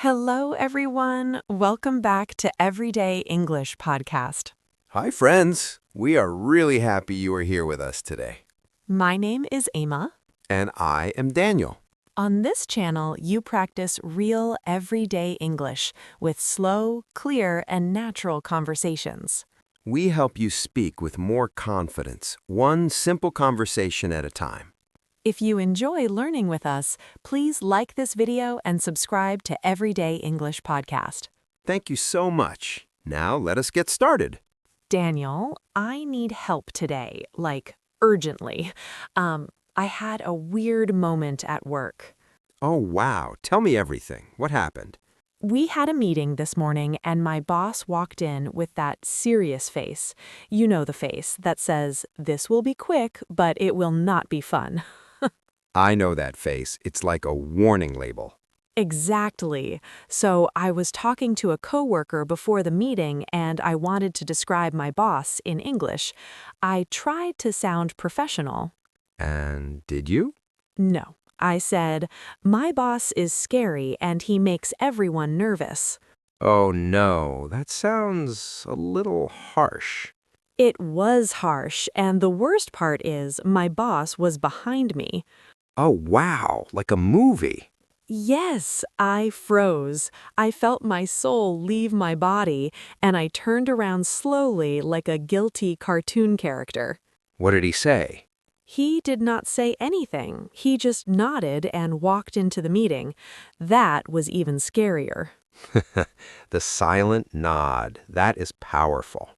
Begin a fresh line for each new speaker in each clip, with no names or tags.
Hello, everyone. Welcome back to Everyday English Podcast.
Hi, friends. We are really happy you are here with us today.
My name is Emma.
And I am Daniel.
On this channel, you practice real everyday English with slow, clear, and natural conversations.
We help you speak with more confidence, one simple conversation at a time.
If you enjoy learning with us, please like this video and subscribe to Everyday English Podcast.
Thank you so much. Now let us get started.
Daniel, I need help today, like urgently. I had a weird moment at work.
Oh, wow. Tell me everything. What happened?
We had a meeting this morning and my boss walked in with that serious face. You know the face that says, "This will be quick, but it will not be fun."
I know that face. It's like a warning label.
Exactly. So I was talking to a coworker before the meeting and I wanted to describe my boss in English. I tried to sound professional.
And did you?
No. I said, "My boss is scary and he makes everyone nervous."
Oh, no. That sounds a little harsh.
It was harsh, and the worst part is my boss was behind me.
Oh, wow. Like a movie.
Yes, I froze. I felt my soul leave my body, and I turned around slowly like a guilty cartoon character.
What did he say?
He did not say anything. He just nodded and walked into the meeting. That was even scarier.
The silent nod. That is powerful.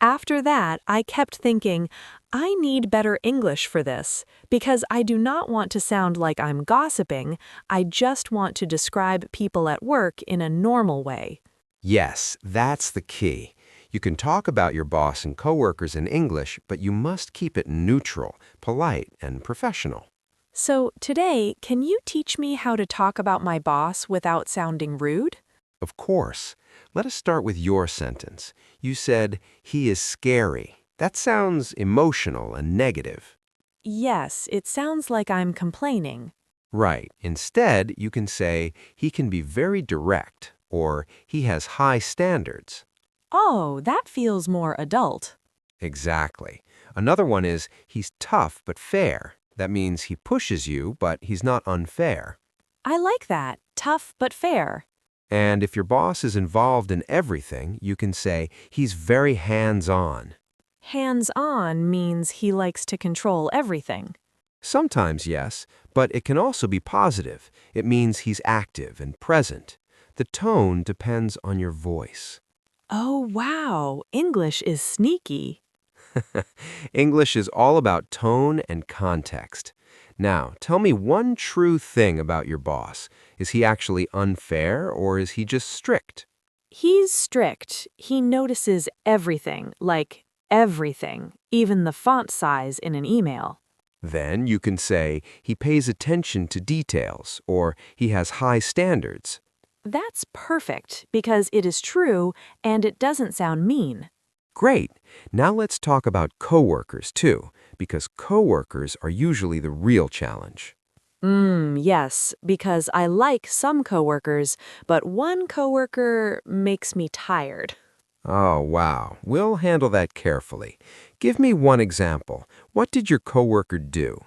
After that, I kept thinking, I need better English for this, because I do not want to sound like I'm gossiping. I just want to describe people at work in a normal way.
Yes, that's the key. You can talk about your boss and coworkers in English, but you must keep it neutral, polite, and professional.
So today, can you teach me how to talk about my boss without sounding rude?
Of course. Let us start with your sentence. You said, "He is scary." That sounds emotional and negative.
Yes, it sounds like I'm complaining.
Right. Instead, you can say, "He can be very direct," or "He has high standards."
Oh, that feels more adult.
Exactly. Another one is, "He's tough but fair." That means he pushes you, but he's not unfair.
I like that. Tough but fair.
And if your boss is involved in everything, you can say, "He's very hands-on."
Hands-on means he likes to control everything.
Sometimes, yes, but it can also be positive. It means he's active and present. The tone depends on your voice.
Oh, wow. English is sneaky.
English is all about tone and context. Now, tell me one true thing about your boss. Is he actually unfair or is he just strict?
He's strict. He notices everything, like everything, even the font size in an email.
Then you can say he pays attention to details or he has high standards.
That's perfect because it is true and it doesn't sound mean.
Great. Now let's talk about coworkers too, because coworkers are usually the real challenge.
Yes, because I like some coworkers, but one coworker makes me tired.
Oh, wow. We'll handle that carefully. Give me one example. What did your coworker do?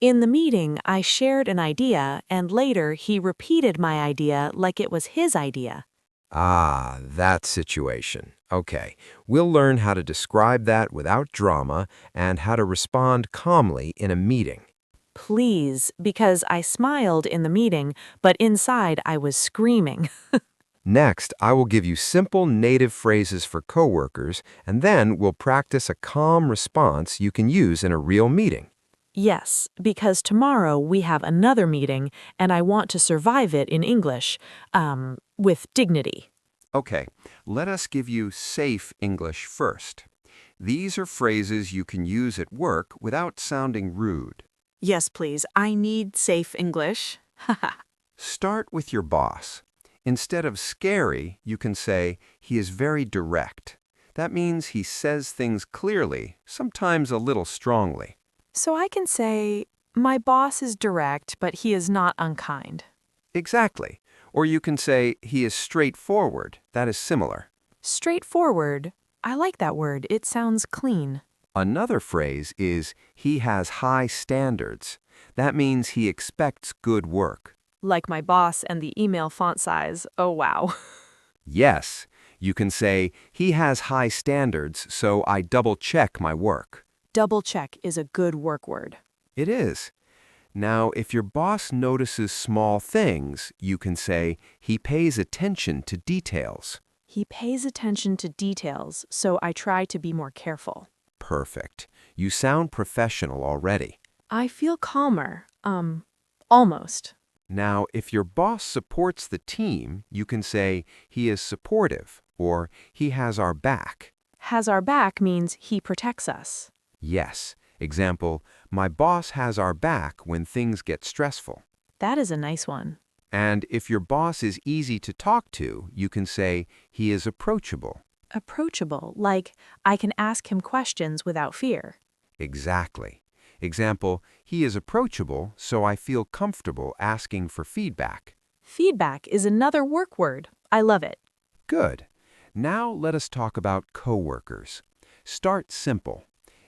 In the meeting, I shared an idea, and later he repeated my idea like it was his idea.
Ah, that situation. Okay, we'll learn how to describe that without drama and how to respond calmly in a meeting.
Please, because I smiled in the meeting, but inside I was screaming.
Next, I will give you simple native phrases for coworkers, and then we'll practice a calm response you can use in a real meeting.
Yes, because tomorrow we have another meeting, and I want to survive it in English, with dignity.
Okay, let us give you safe English first. These are phrases you can use at work without sounding rude.
Yes, please. I need safe English.
Start with your boss. Instead of scary, you can say, "He is very direct." That means he says things clearly, sometimes a little strongly.
So I can say, my boss is direct, but he is not unkind.
Exactly. Or you can say, he is straightforward. That is similar.
Straightforward. I like that word. It sounds clean.
Another phrase is, he has high standards. That means he expects good work.
Like my boss and the email font size. Oh, wow.
Yes, you can say, he has high standards, so I double-check my work.
Double check is a good work word.
It is. Now, if your boss notices small things, you can say, he pays attention to details.
He pays attention to details, so I try to be more careful.
Perfect. You sound professional already.
I feel calmer. Almost.
Now, if your boss supports the team, you can say, he is supportive, or he has our back.
Has our back means he protects us.
Yes. Example, my boss has our back when things get stressful.
That is a nice one.
And if your boss is easy to talk to, you can say, he is approachable.
Approachable, like I can ask him questions without fear.
Exactly. Example, he is approachable, so I feel comfortable asking for feedback.
Feedback is another work word. I love it.
Good. Now let us talk about coworkers. Start simple.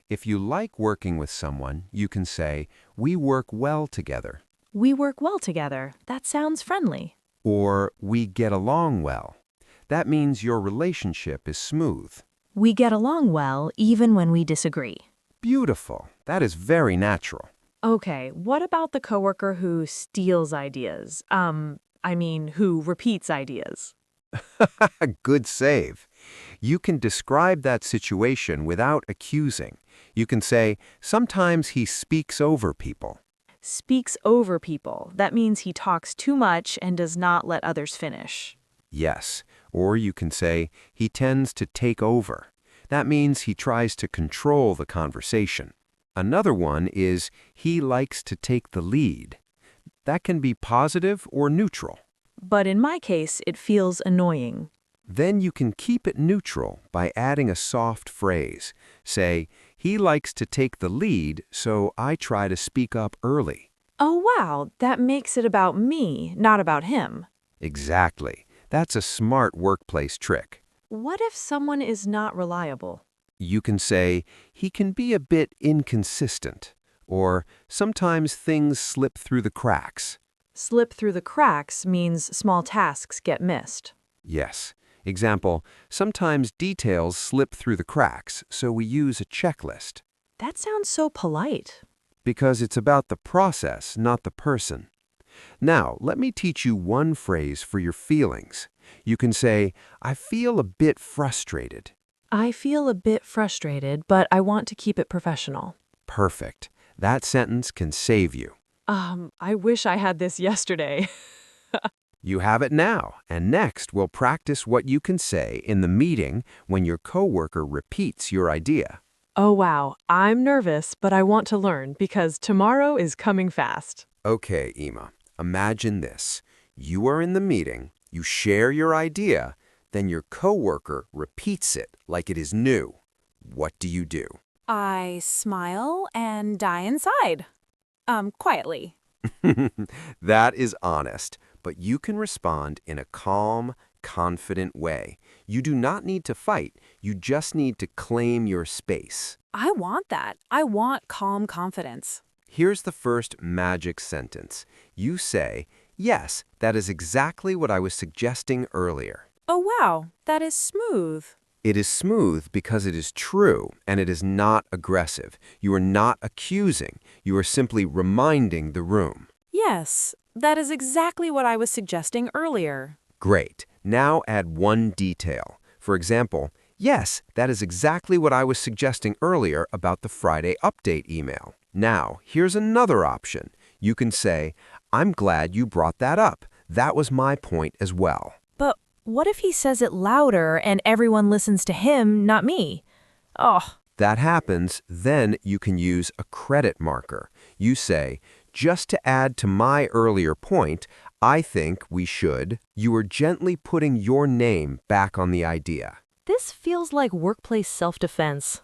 If you like working with someone, you can say, we work well together.
We work well together. That sounds friendly.
Or, we get along well. That means your relationship is smooth.
We get along well even when we disagree.
Beautiful. That is very natural.
Okay, what about the coworker who steals ideas? Who repeats ideas?
Good save. You can describe that situation without accusing. You can say, sometimes he speaks over people.
Speaks over people. That means he talks too much and does not let others finish.
Yes. Or you can say, he tends to take over. That means he tries to control the conversation. Another one is, he likes to take the lead. That can be positive or neutral.
But in my case, it feels annoying.
Then you can keep it neutral by adding a soft phrase. Say, he likes to take the lead, so I try to speak up early.
Oh, wow, that makes it about me, not about him.
Exactly. That's a smart workplace trick.
What if someone is not reliable?
You can say, he can be a bit inconsistent, or sometimes things slip through the cracks.
Slip through the cracks means small tasks get missed.
Yes. Example, sometimes details slip through the cracks, so we use a checklist.
That sounds so polite.
Because it's about the process, not the person. Now, let me teach you one phrase for your feelings. You can say, I feel a bit frustrated.
I feel a bit frustrated, but I want to keep it professional.
Perfect. That sentence can save you.
I wish I had this yesterday.
You have it now, and next we'll practice what you can say in the meeting when your coworker repeats your idea.
Oh, wow. I'm nervous, but I want to learn because tomorrow is coming fast.
Okay, Emma, imagine this. You are in the meeting, you share your idea, then your coworker repeats it like it is new. What do you do?
I smile and die inside. Quietly.
That is honest, but you can respond in a calm, confident way. You do not need to fight. You just need to claim your space.
I want that. I want calm confidence.
Here's the first magic sentence. You say, yes, that is exactly what I was suggesting earlier.
Oh, wow. That is smooth.
It is smooth because it is true, and it is not aggressive. You are not accusing. You are simply reminding the room.
Yes, that is exactly what I was suggesting earlier.
Great. Now add one detail. For example, yes, that is exactly what I was suggesting earlier about the Friday update email. Now, here's another option. You can say, I'm glad you brought that up. That was my point as well.
But what if he says it louder and everyone listens to him, not me? Oh.
That happens, then you can use a credit marker. You say, just to add to my earlier point, I think we should. You are gently putting your name back on the idea.
This feels like workplace self-defense.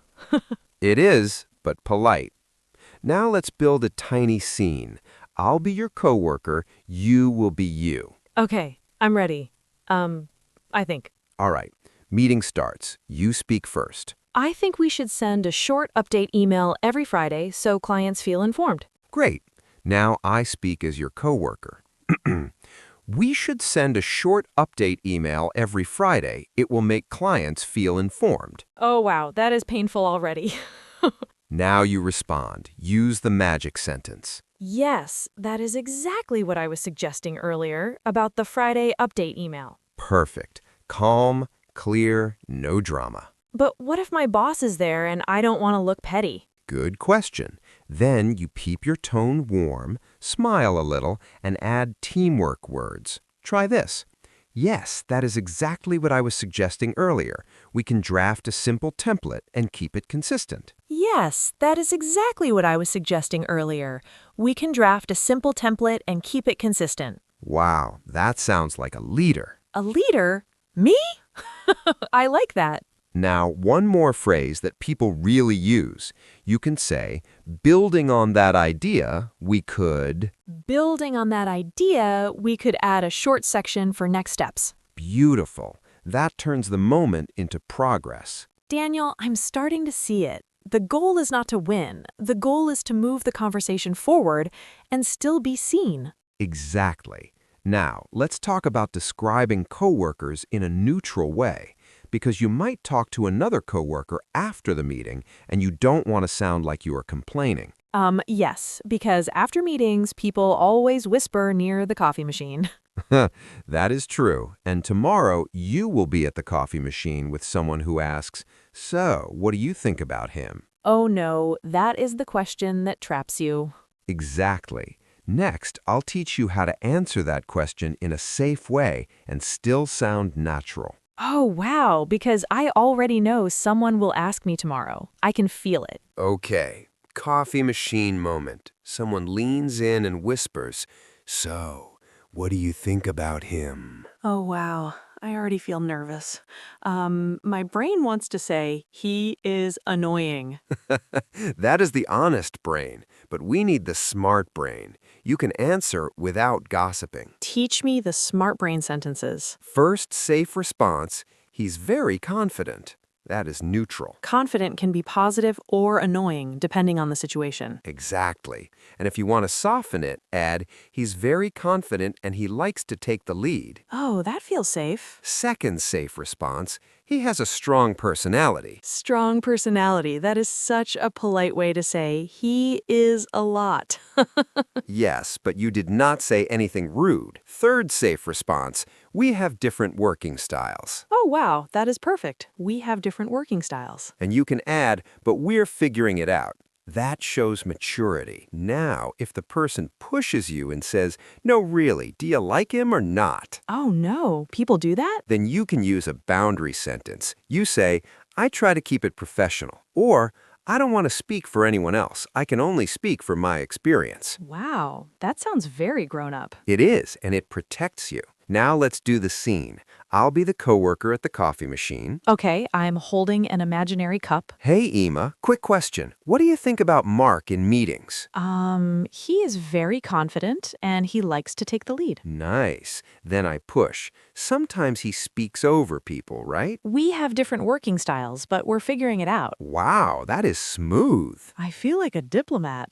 It is, but polite. Now let's build a tiny scene. I'll be your coworker, you will be you.
Okay,
I'm ready. I think.
All right. Meeting starts. You speak first.
I think we should send a short update email every Friday so clients feel informed.
Great. Now I speak as your coworker. We should send a short update email every Friday. It will make clients feel informed.
Oh, wow, that is painful already.
Now you respond. Use the magic sentence.
Yes, that is exactly what I was suggesting earlier about the Friday update email.
Perfect. Calm, clear, no drama.
But what if my boss is there and I don't want to look petty?
Good question. Then you keep your tone warm, smile a little, and add teamwork words. Try this. Yes, that is exactly what I was suggesting earlier. We can draft a simple template and keep it consistent.
Yes, that is exactly what I was suggesting earlier. We can draft a simple template and keep it consistent.
Wow, that sounds like a leader.
A leader? Me? I like that.
Now, one more phrase that people really use. You can say, building on that idea, we could...
Building on that idea, we could add a short section for next steps.
Beautiful. That turns the moment into progress.
Daniel, I'm starting to see it. The goal is not to win. The goal is to move the conversation forward and still be seen.
Exactly. Now, let's talk about describing coworkers in a neutral way, because you might talk to another coworker after the meeting and you don't want to sound like you are complaining.
Yes, because after meetings, people always whisper near the coffee machine.
That is true. And tomorrow, you will be at the coffee machine with someone who asks, "So, what do you think about him?"
Oh no, that is the question that traps you.
Exactly. Next, I'll teach you how to answer that question in a safe way and still sound natural.
Oh wow, because I already know someone will ask me tomorrow. I can feel it.
Okay, coffee machine moment. Someone leans in and whispers, "So, what do you think about him?"
Oh, wow. I already feel nervous. My brain wants to say, he is annoying.
That is the honest brain, but we need the smart brain. You can answer without gossiping.
Teach me the smart brain sentences.
First safe response, he's very confident. That is neutral.
Confident can be positive or annoying, depending on the situation.
Exactly. And if you want to soften it, add, he's very confident and he likes to take the lead.
Oh, that feels safe.
Second safe response, he has a strong personality.
Strong personality. That is such a polite way to say he is a lot.
Yes, but you did not say anything rude. Third safe response, we have different working styles.
Oh, wow. That is perfect. We have different working styles.
And you can add, but we're figuring it out. That shows maturity. Now, if the person pushes you and says, "No, really, do you like him or not?"
Oh, no. People do that?
then you can use a boundary sentence. You say, "I try to keep it professional," or "I don't want to speak for anyone else. I can only speak for my experience."
Wow. That sounds very grown up.
It is, and it protects you. Now let's do the scene. I'll be the coworker at the coffee machine.
Okay, I'm holding an imaginary cup.
Hey, Ema, quick question. What do you think about Mark in meetings?
He is very confident and he likes to take the lead.
Nice. Then I push. Sometimes he speaks over people, right?
We have different working styles, but we're figuring it out.
Wow, that is smooth.
I feel like a diplomat.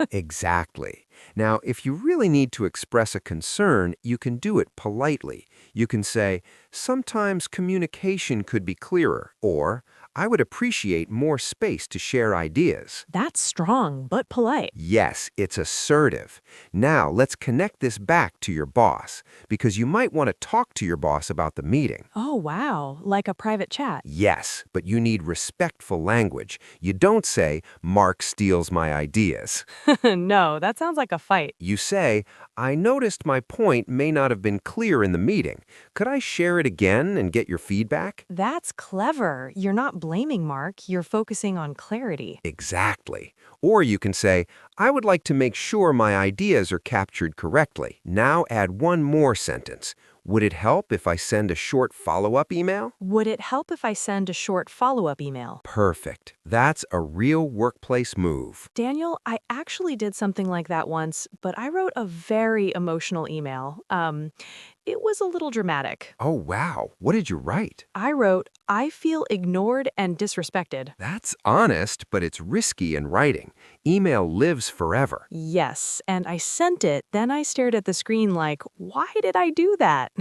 Exactly. Now, if you really need to express a concern, you can do it politely. You can say, "Sometimes communication could be clearer," or "I would appreciate more space to share ideas."
That's strong, but polite.
Yes, it's assertive. Now, let's connect this back to your boss, because you might want to talk to your boss about the meeting.
Oh, wow. Like a private chat.
Yes, but you need respectful language. You don't say, "Mark steals my ideas."
No, that sounds like a fight.
You say, "I noticed my point may not have been clear in the meeting. Could I share it again and get your feedback?"
That's clever. You're not blaming Mark, you're focusing on clarity.
Exactly. Or you can say, "I would like to make sure my ideas are captured correctly." Now add one more sentence. Would it help if I send a short follow-up email?
Would it help if I send a short follow-up email?
Perfect. That's a real workplace move.
Daniel, I actually did something like that once, but I wrote a very emotional email.
it was a little dramatic.
Oh, wow. What did you write?
I wrote, I feel ignored and disrespected.
That's honest, but it's risky in writing. Email lives forever.
Yes, and I sent it, then I stared at the screen like, why did I do that?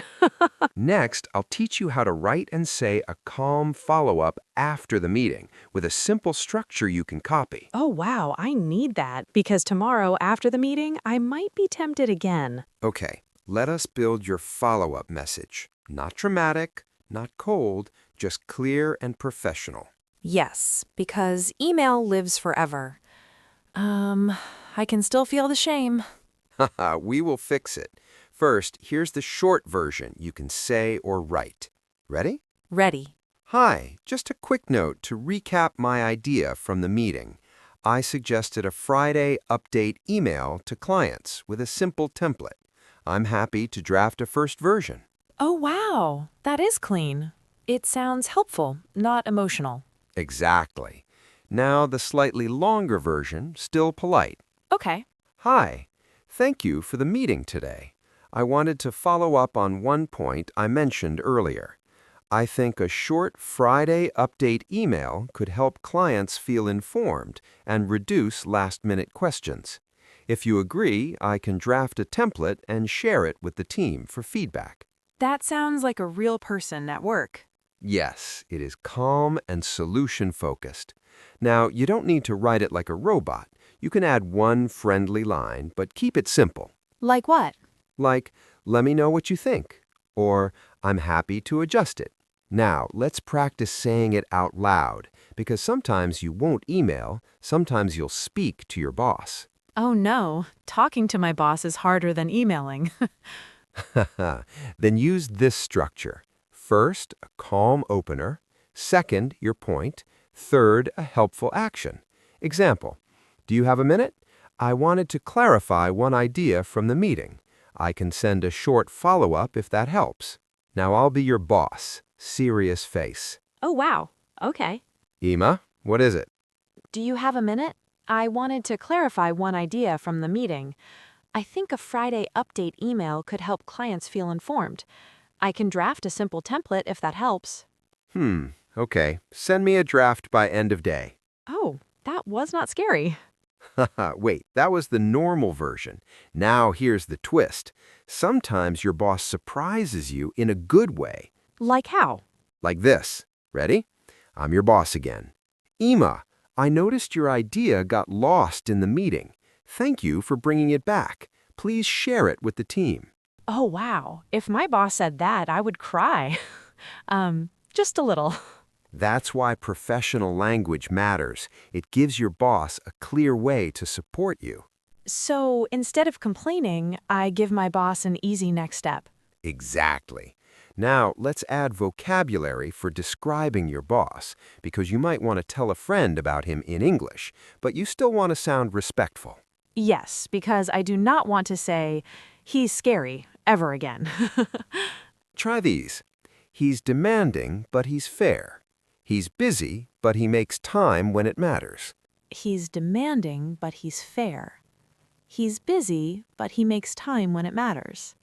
Next, I'll teach you how to write and say a calm follow-up after the meeting with a simple structure you can copy.
Oh, wow, I need that because tomorrow after the meeting, I might be tempted again.
Okay, let us build your follow-up message. Not dramatic, not cold, just clear and professional.
Yes, because email lives forever. I can still feel the shame.
Haha, we will fix it. First, here's the short version you can say or write. Ready?
Ready.
Hi, just a quick note to recap my idea from the meeting. I suggested a Friday update email to clients with a simple template. I'm happy to draft a first version.
Oh, wow, that is clean. It sounds helpful, not emotional.
Exactly. Now the slightly longer version, still polite.
Okay.
Hi, thank you for the meeting today. I wanted to follow up on one point I mentioned earlier. I think a short Friday update email could help clients feel informed and reduce last-minute questions. If you agree, I can draft a template and share it with the team for feedback.
That sounds like a real person at work.
Yes, it is calm and solution-focused. Now, you don't need to write it like a robot. You can add one friendly line, but keep it simple.
Like what?
Like, let me know what you think, or I'm happy to adjust it. Now, let's practice saying it out loud, because sometimes you won't email, sometimes you'll speak to your boss.
Oh no, talking to my boss is harder than emailing.
Then use this structure. First, a calm opener. Second, your point. Third, a helpful action. Example, do you have a minute? I wanted to clarify one idea from the meeting. I can send a short follow-up if that helps. Now I'll be your boss. Serious face.
Oh wow, okay.
Ema, what is it?
Do you have a minute? I wanted to clarify one idea from the meeting. I think a Friday update email could help clients feel informed. I can draft a simple template if that helps.
Okay. Send me a draft by end of day.
Oh, that was not scary.
Wait, that was the normal version. Now here's the twist. Sometimes your boss surprises you in a good way.
Like how?
Like this. Ready? I'm your boss again. Ema, I noticed your idea got lost in the meeting. Thank you for bringing it back. Please share it with the team.
Oh wow, if my boss said that, I would cry. Just a little.
That's why professional language matters. It gives your boss a clear way to support you.
So instead of complaining, I give my boss an easy next step.
Exactly. Now, let's add vocabulary for describing your boss, because you might want to tell a friend about him in English, but you still want to sound respectful.
Yes, because I do not want to say, he's scary, ever again.
Try these. He's demanding, but he's fair. He's busy, but he makes time when it matters.
He's demanding, but he's fair. He's busy, but he makes time when it matters.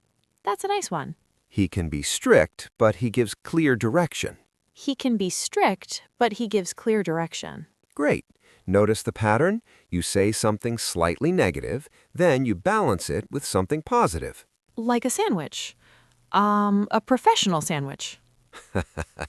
That's a nice one.
He can be strict, but he gives clear direction.
He can be strict, but he gives clear direction.
Great. Notice the pattern? You say something slightly negative, then you balance it with something positive.
Like a sandwich. A professional sandwich.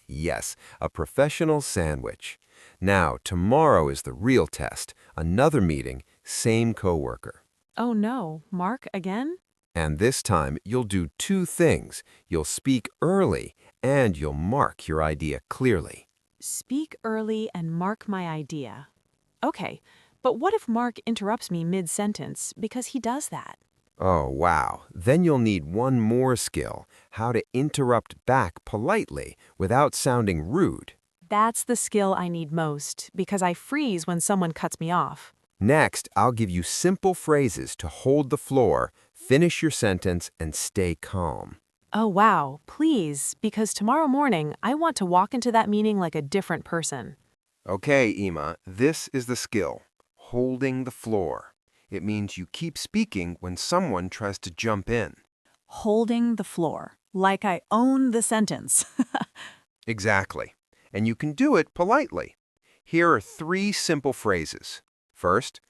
Yes, a professional sandwich. Now, tomorrow is the real test. Another meeting, same coworker.
Oh no, Mark again?
And this time, you'll do two things. You'll speak early, and you'll mark your idea clearly.
Speak early and mark my idea. Okay, but what if Mark interrupts me mid-sentence because he does that?
Oh, wow. Then you'll need one more skill, how to interrupt back politely without sounding rude.
That's the skill I need most because I freeze when someone cuts me off.
Next, I'll give you simple phrases to hold the floor, finish your sentence, and stay calm.
Oh wow, please, because tomorrow morning I want to walk into that meeting like a different person.
Okay, Ema, this is the skill, holding the floor. It means you keep speaking when someone tries to jump in.
Holding the floor,
like I own the sentence.
Exactly. And you can do it politely. Here are 3 simple phrases. First,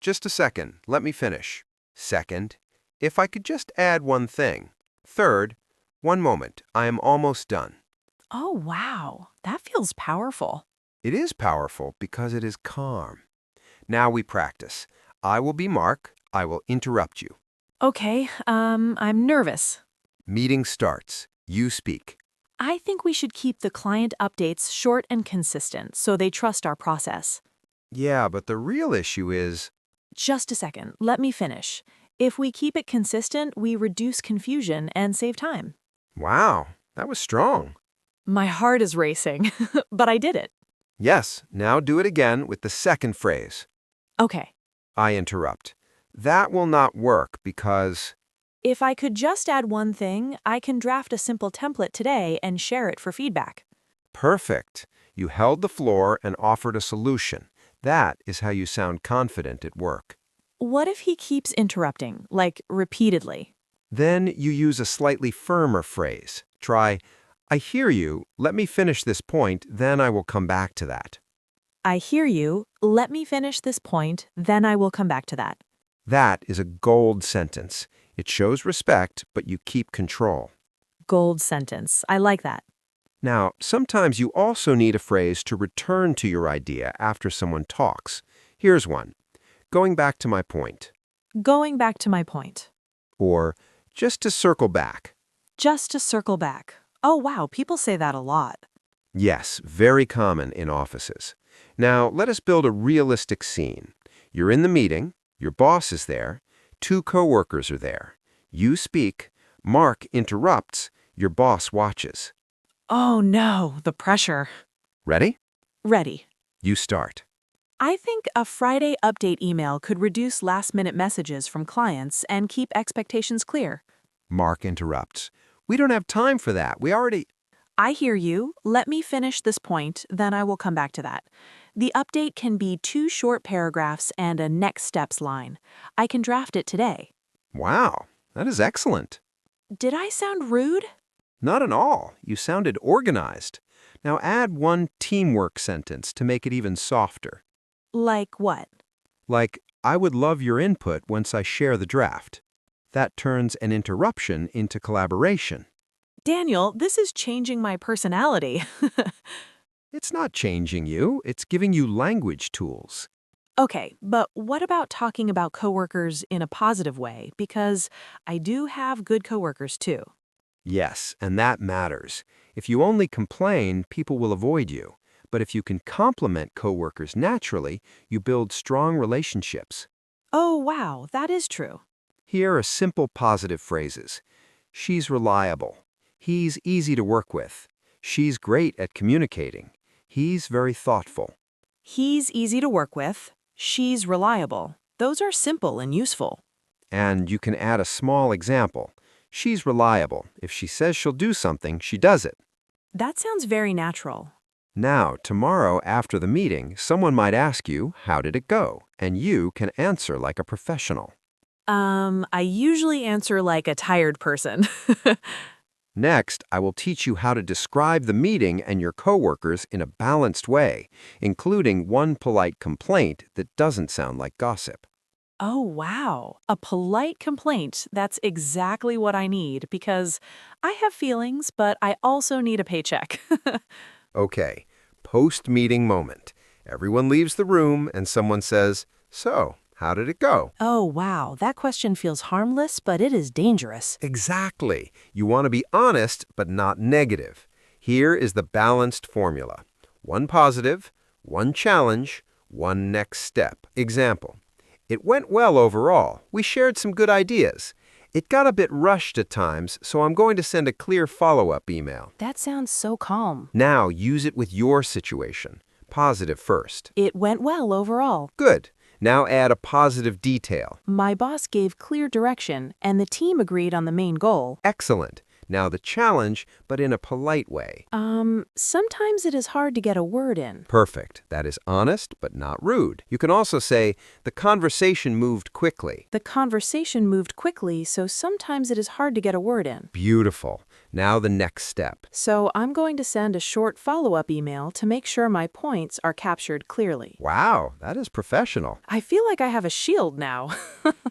just a second, let me finish. Second, if I could just add one thing. Third, one moment, I am almost done.
Oh, wow. That feels powerful.
It is powerful because it is calm. Now we practice. I will be Mark. I will interrupt you.
Okay, I'm nervous.
Meeting starts. You speak.
I think we should keep the client updates short and consistent so they trust our process.
Yeah, but the real issue is,
Just a second, let me finish. If we keep it consistent, we reduce confusion and save time.
wow, that was strong.
My heart is racing, but I did it.
Yes, now do it again with the second phrase.
Okay.
I interrupt. That will not work because,
If I could just add one thing, I can draft a simple template today and share it for feedback.
perfect. You held the floor and offered a solution. That is how you sound confident at work.
What if he keeps interrupting, like repeatedly?
Then you use a slightly firmer phrase. Try, I hear you. Let me finish this point, then I will come back to that.
I hear you. Let me finish this point, then I will come back to that.
That is a gold sentence. It shows respect, but you keep control.
Gold sentence. I like that.
Now, sometimes you also need a phrase to return to your idea after someone talks. Here's one. Going back to my point.
Going back to my point.
Or, just to circle back.
Just to circle back. Oh, wow, people say that a lot.
Yes, very common in offices. Now, let us build a realistic scene. You're in the meeting, your boss is there, 2 coworkers are there. You speak, Mark interrupts, your boss watches.
Oh, no, the pressure.
Ready?
Ready.
You start.
I think a Friday update email could reduce last-minute messages from clients and keep expectations clear.
Mark interrupts. We don't have time for that. We already...
I hear you. Let me finish this point, then I will come back to that. The update can be 2 short paragraphs and a next steps line. I can draft it today.
Wow, that is excellent.
Did I sound rude?
Not at all. You sounded organized. Now add one teamwork sentence to make it even softer.
Like what?
Like, I would love your input once I share the draft. That turns an interruption into collaboration.
Daniel, this is changing my personality.
It's not changing you, it's giving you language tools.
Okay, but what about talking about coworkers in a positive way? Because I do have good coworkers too.
Yes, and that matters. If you only complain, people will avoid you. But if you can compliment coworkers naturally, you build strong relationships.
Oh, wow, that is true.
Here are simple positive phrases. She's reliable. He's easy to work with. She's great at communicating. He's very thoughtful.
He's easy to work with. She's reliable. Those are simple and useful.
And you can add a small example. She's reliable. If she says she'll do something, she does it.
That sounds very natural.
Now, tomorrow after the meeting, someone might ask you, how did it go? And you can answer like a professional.
I usually answer like a tired person.
Next, I will teach you how to describe the meeting and your coworkers in a balanced way, including one polite complaint that doesn't sound like gossip.
Oh, wow. A polite complaint. That's exactly what I need because I have feelings, but I also need a paycheck.
Okay, post-meeting moment. Everyone leaves the room and someone says, so, how did it go?
Oh, wow. That question feels harmless, but it is dangerous.
Exactly. You want to be honest, but not negative. Here is the balanced formula. One positive, one challenge, one next step. Example. It went well overall. We shared some good ideas. It got a bit rushed at times, so I'm going to send a clear follow-up email.
That sounds so calm.
Now use it with your situation. Positive first.
It went well overall.
Good. Now add a positive detail.
My boss gave clear direction, and the team agreed on the main goal.
Excellent. Now the challenge, but in a polite way.
Sometimes it is hard to get a word in.
Perfect. That is honest, but not rude. You can also say, the conversation moved quickly.
The conversation moved quickly, so sometimes it is hard to get a word in.
Beautiful. Now the next step.
So I'm going to send a short follow-up email to make sure my points are captured clearly.
Wow, that is professional.
I feel like I have a shield now.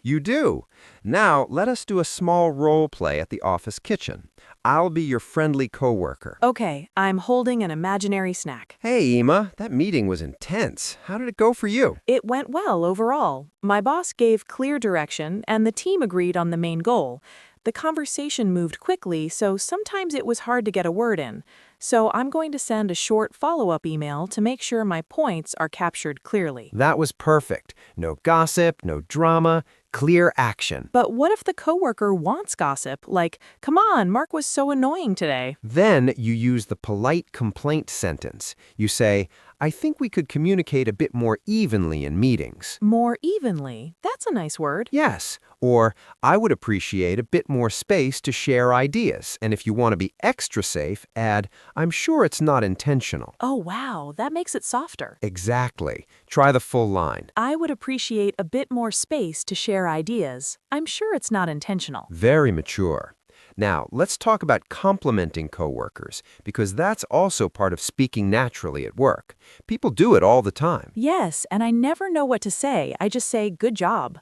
You do. Now, let us do a small role play at the office kitchen. I'll be your friendly coworker.
Okay, I'm holding an imaginary snack.
Hey, Emma, that meeting was intense. How did it go for you?
It went well overall. My boss gave clear direction, and the team agreed on the main goal. The conversation moved quickly, so sometimes it was hard to get a word in. So I'm going to send a short follow-up email to make sure my points are captured clearly.
That was perfect. No gossip, no drama, clear action.
But what if the coworker wants gossip? Like, come on, Mark was so annoying today.
Then you use the polite complaint sentence. You say, I think we could communicate a bit more evenly in meetings.
More evenly. That's a nice word.
Yes, or I would appreciate a bit more space to share ideas. And if you want to be extra safe, add, I'm sure it's not intentional.
Oh, wow, that makes it softer.
Exactly. Try the full line.
I would appreciate a bit more space to share ideas. I'm sure it's not intentional.
Very mature. Now, let's talk about complimenting coworkers, because that's also part of speaking naturally at work. People do it all the time.
Yes, and I never know what to say. I just say, good job.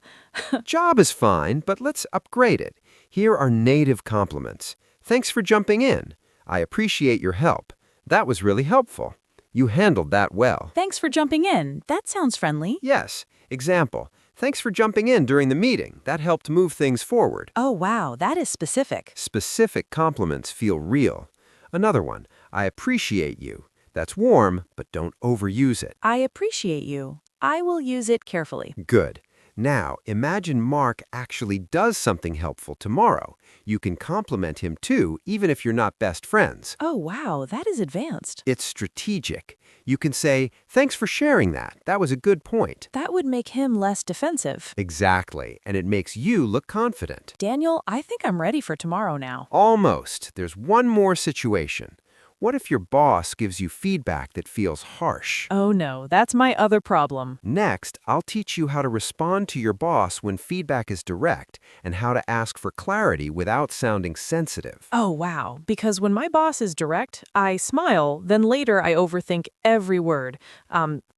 Job is fine, but let's upgrade it. Here are native compliments. Thanks for jumping in. I appreciate your help. That was really helpful. You handled that well.
Thanks for jumping in. That sounds friendly.
Yes. Example. Thanks for jumping in during the meeting. That helped move things forward.
Oh, wow, that is specific.
Specific compliments feel real. Another one. I appreciate you. That's warm, but don't overuse it.
I appreciate you. I will use it carefully.
Good. Now, imagine Mark actually does something helpful tomorrow. You can compliment him too, even if you're not best friends.
Oh, wow, that is advanced.
It's strategic. You can say, thanks for sharing that. That was a good point.
That would make him less defensive.
Exactly, and it makes you look confident.
Daniel, I think I'm ready for tomorrow now.
Almost. There's one more situation. What if your boss gives you feedback that feels harsh?
Oh no, that's my other problem.
Next, I'll teach you how to respond to your boss when feedback is direct and how to ask for clarity without sounding sensitive.
Oh wow, because when my boss is direct, I smile, then later I overthink every word,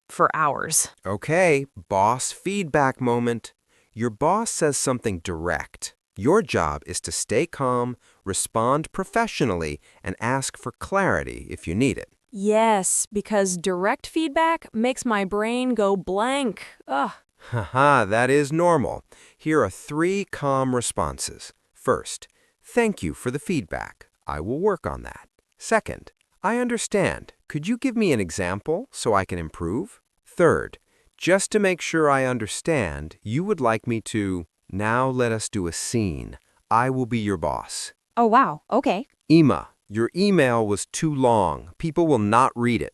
for hours.
Okay, boss feedback moment. Your boss says something direct. Your job is to stay calm, respond professionally, and ask for clarity if you need it.
Yes, because direct feedback makes my brain go blank. Ugh.
Haha, that is normal. Here are 3 calm responses. First, thank you for the feedback. I will work on that. Second, I understand. Could you give me an example so I can improve? Third, just to make sure I understand, you would like me to... Now let us do a scene. I will be your boss.
Oh, wow. Okay.
Emma, your email was too long. People will not read it.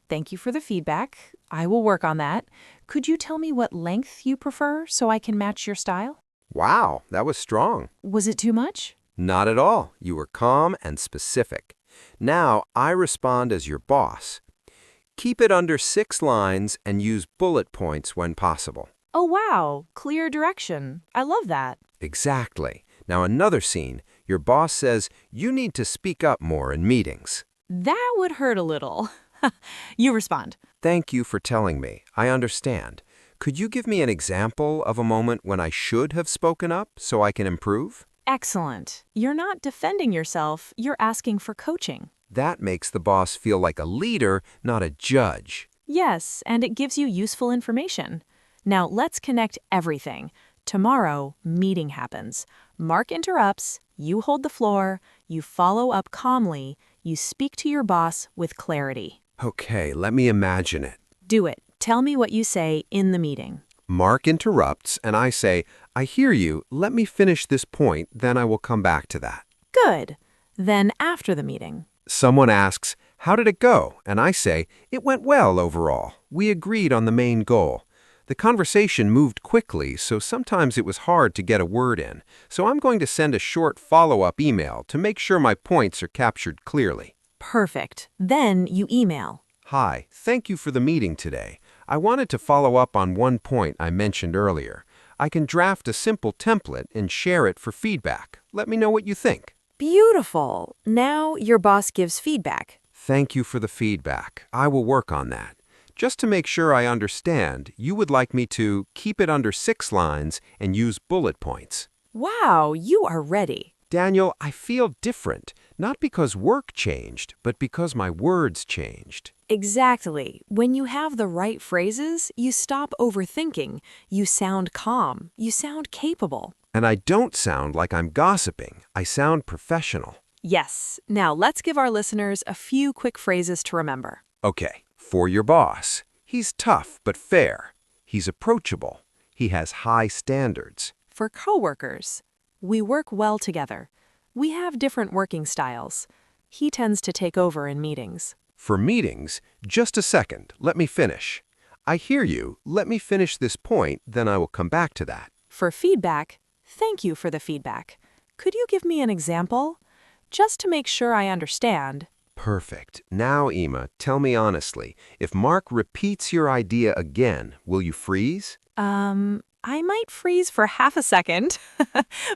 Thank you for the feedback. I will work on that. Could you tell me what length you prefer so I can match your style?
Wow, that was strong.
Was it too much?
Not at all. You were calm and specific. Now I respond as your boss. Keep it under 6 lines and use bullet points when possible.
Oh, wow. Clear direction. I love that.
Exactly. Now another scene. Your boss says you need to speak up more in meetings.
That would hurt a little. You respond.
Thank you for telling me. I understand. Could you give me an example of a moment when I should have spoken up so I can improve?
Excellent. You're not defending yourself. You're asking for coaching.
That makes the boss feel like a leader, not a judge.
Yes, and it gives you useful information. Now let's connect everything. Tomorrow, meeting happens. Mark interrupts, you hold the floor, you follow up calmly, you speak to your boss with clarity.
Okay, let me imagine it.
Do it. Tell me what you say in the meeting.
Mark interrupts, and I say, I hear you. Let me finish this point, then I will come back to that.
Good. Then after the meeting.
Someone asks, how did it go? And I say, it went well overall. We agreed on the main goal. The conversation moved quickly, so sometimes it was hard to get a word in. So I'm going to send a short follow-up email to make sure my points are captured clearly.
Perfect. Then you email.
Hi, thank you for the meeting today. I wanted to follow up on one point I mentioned earlier. I can draft a simple template and share it for feedback. Let me know what you think.
Beautiful. Now your boss gives feedback.
Thank you for the feedback. I will work on that. Just to make sure I understand, you would like me to keep it under 6 lines and use bullet points.
Wow, you are ready.
Daniel, I feel different, not because work changed, but because my words changed.
Exactly. When you have the right phrases, you stop overthinking. You sound calm. You sound capable.
And I don't sound like I'm gossiping. I sound professional.
Yes. Now let's give our listeners a few quick phrases to remember.
Okay, for your boss. He's tough but fair. He's approachable. He has high standards.
For coworkers, we work well together. We have different working styles. He tends to take over in meetings.
For meetings, just a second, let me finish. I hear you, let me finish this point, then I will come back to that.
For feedback, thank you for the feedback. Could you give me an example? Just to make sure I understand.
Perfect. Now, Emma, tell me honestly, if Mark repeats your idea again, will you freeze?
I might freeze for half a second,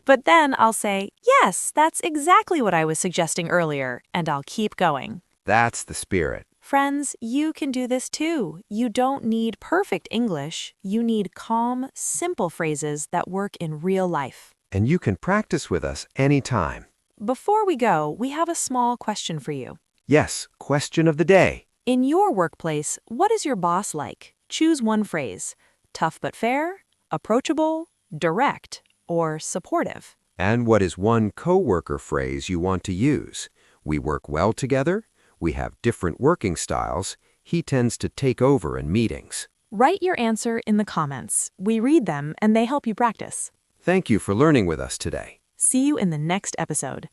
but then I'll say, yes, that's exactly what I was suggesting earlier, and I'll keep going.
That's the spirit.
Friends, you can do this too. You don't need perfect English. You need calm, simple phrases that work in real life.
And you can practice with us anytime.
Before we go, we have a small question for you.
Yes, question of the day.
In your workplace, what is your boss like? Choose one phrase. Tough but fair, approachable, direct, or supportive.
And what is one coworker phrase you want to use? We work well together. We have different working styles. He tends to take over in meetings.
Write your answer in the comments. We read them and they help you practice.
Thank you for learning with us today.
See you in the next episode.